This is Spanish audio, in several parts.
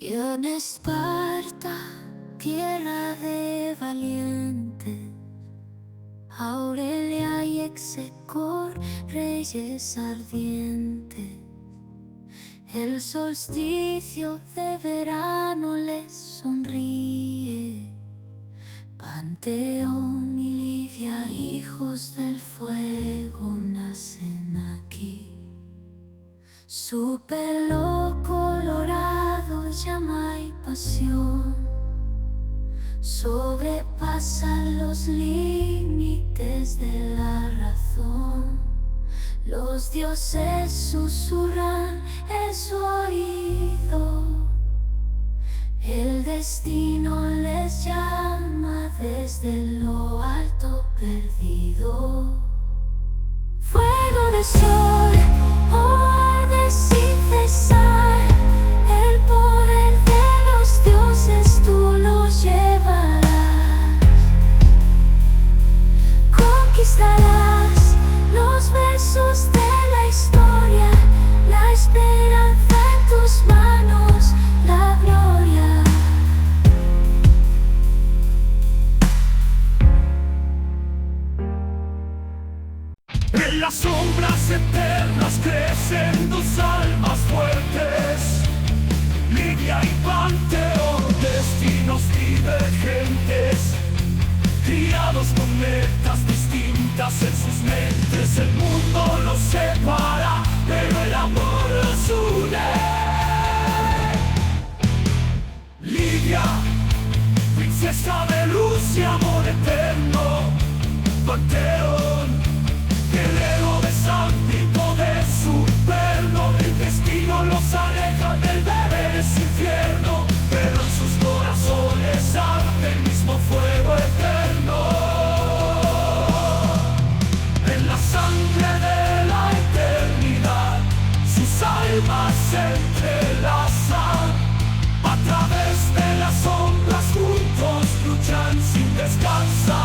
Y en Esparta, tierra de valientes, Aurelia y Execor, reyes ardientes. El solsticio de verano les sonríe. Panteón y Lidia, hijos del fuego, nacen aquí. Su pelo colorado llama y pasión, sobrepasa los límites de la razón. Los dioses susurran en su oído, el destino les llama desde lo alto perdido. Fuego de sol, arde sin cesar, el poder de los dioses tú lo llevarás. Conquistarás los versos de la historia, la esperanza en tus manos, la gloria. En las sombras eternas crecen dos almas fuertes, Lidia y Panteón, destinos divergentes, criados con metas distintas en sus mentes. El mundo los separa, pero el amor los une. Lidia, princesa de luz y amor eterno. Panteón, guerrero de sangre y poder superno. El destino los aleja del deber, es infierno, pero en sus corazones arde el mismo fuego eterno. En la sangre de la eternidad sus almas se entrelazan. A través de las sombras juntos luchan sin descansar.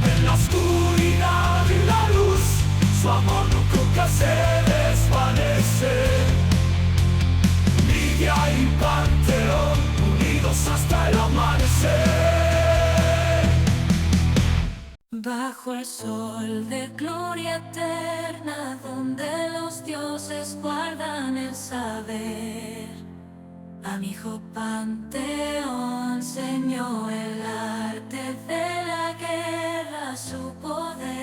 En la oscuridad y la luz su amor nunca se desvanece. Lidia y Panteón unidos hasta el amanecer. Bajo el sol de gloria eterna, donde los dioses guardan el saber, a mi hijo Panteón enseñó el arte de la guerra, su poder.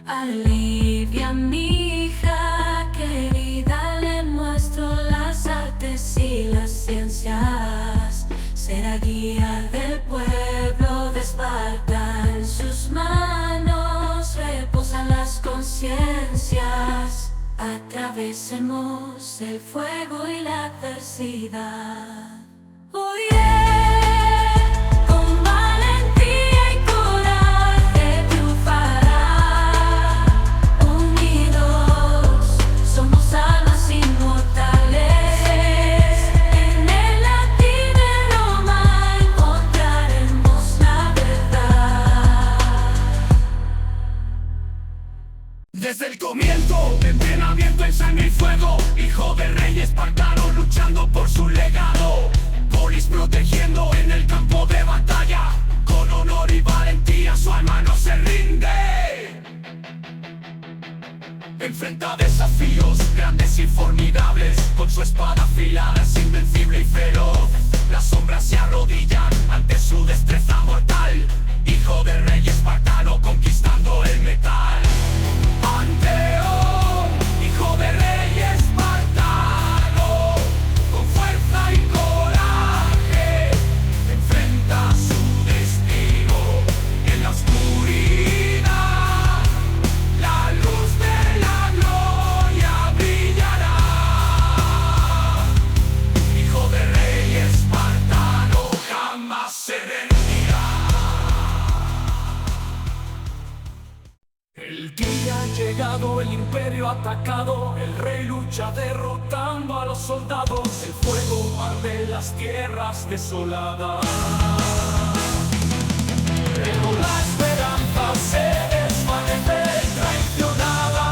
A Lidia, mi hija querida, le muestro las artes y las ciencias. Será guía del pueblo de Esparta, en sus manos reposan las conciencias. Atravesemos el fuego y la adversidad. Oh yeah, con valentía y coraje triunfará. Unidos somos almas inmortales. En el latín y Roma encontraremos la verdad. Desde el comienzo de entrenamiento en sangre y fuego, hijo de rey espartano luchando por su legado. Polis protegiendo en el campo de batalla, con honor y valentía su alma no se rinde. Enfrenta desafíos grandes y formidables, con su espada afilada es invencible y feroz. Las sombras se arrodillan ante su destreza mortal, hijo de rey espartano conquistando el metal. Panteón, hijo de rey espartano, con fuerza y coraje enfrenta su destino. En la oscuridad la luz de la gloria brillará. Hijo de rey espartano jamás se rendirá. El día ha llegado, el imperio atacado, el rey lucha derrotando a los soldados. El fuego arde en las tierras desoladas, pero la esperanza se desvanece traicionada.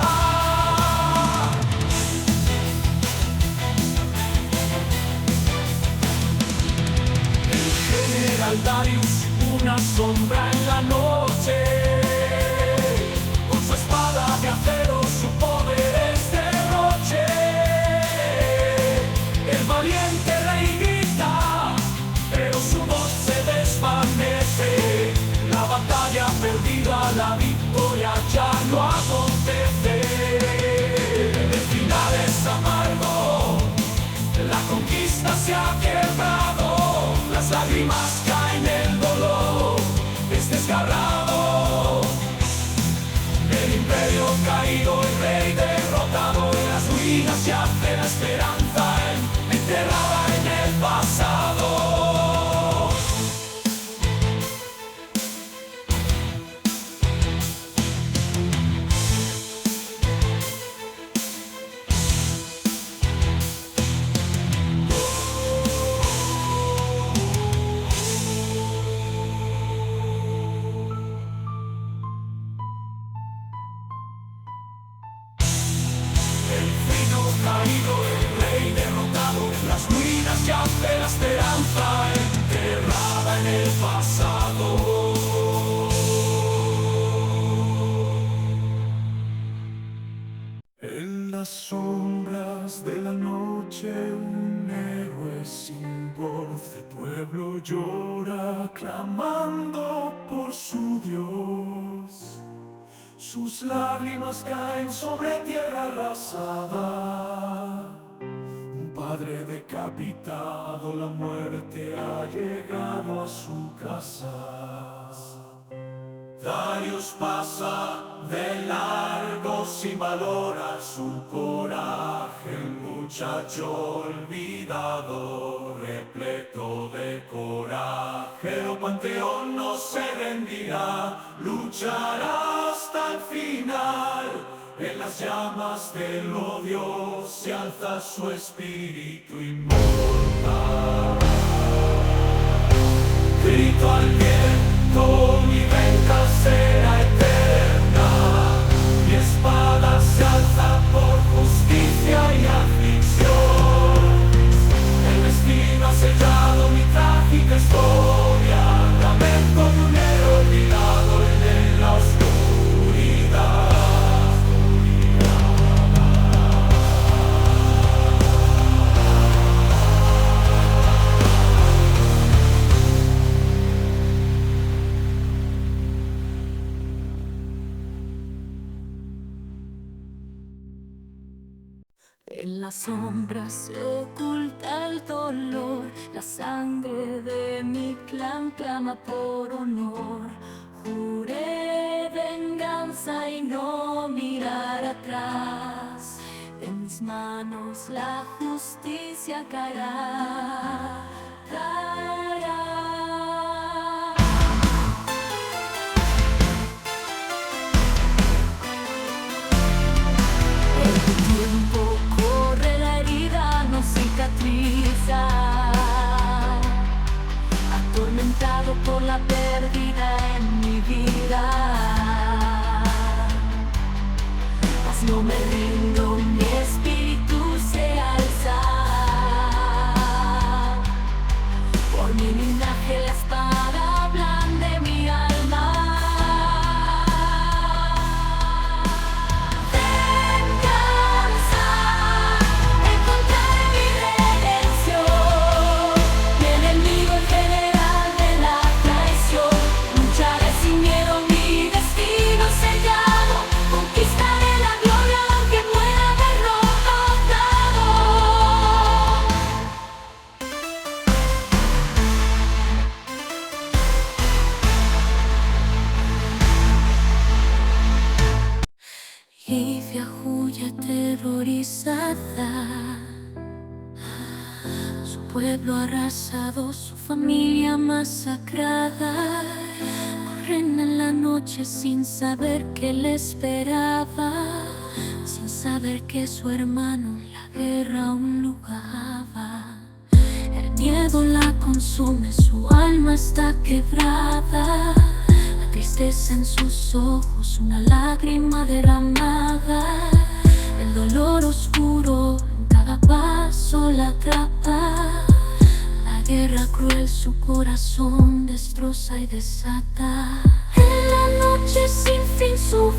caído, el rey derrotado, en las ruinas yace la esperanza enterrada en el pasado. En las sombras de la noche un héroe sin voz, el pueblo llora clamando por su Dios. Sus lágrimas caen sobre tierra arrasada. Un padre decapitado, la muerte ha llegado a su casa. Darius pasa de largo sin valorar su coraje, el muchacho olvidado, repleto de coraje. El panteón no se rendirá, luchará hasta el final. En las llamas del odio se alza su espíritu inmortal. Grito al viento, mi venganza será eterna. Mi espada se alza por justicia y aflicción. El destino ha sellado mi trágica historia. Lamento de un héroe olvidado en la oscuridad. En las sombras se oculta el dolor, la sangre de mi clan clama por honor. Juré venganza y no mirar atrás. En mis manos la justicia caerá. El tiempo corre, la herida no cicatriza. Atormentado por la pérdida en mi vida, mas no me rindo, mi espíritu se alza. Por mi linaje la espada blande mi alma. Venganza, encontraré mi redención. Mi enemigo, el general de la traición. Lucharé sin miedo, mi destino sellado. Conquistaré la gloria aunque muera derrotado. Livia huye aterrorizada, su pueblo arrasado, su familia masacrada. Corren en la noche sin saber qué le esperaba, sin saber que su hermano en la guerra aún luchaba. El miedo la consume, su alma está quebrada. La tristeza en sus ojos, una lágrima derramada. El dolor oscuro en cada paso la atrapa. La guerra cruel su corazón destroza y desata. En la noche sin fin su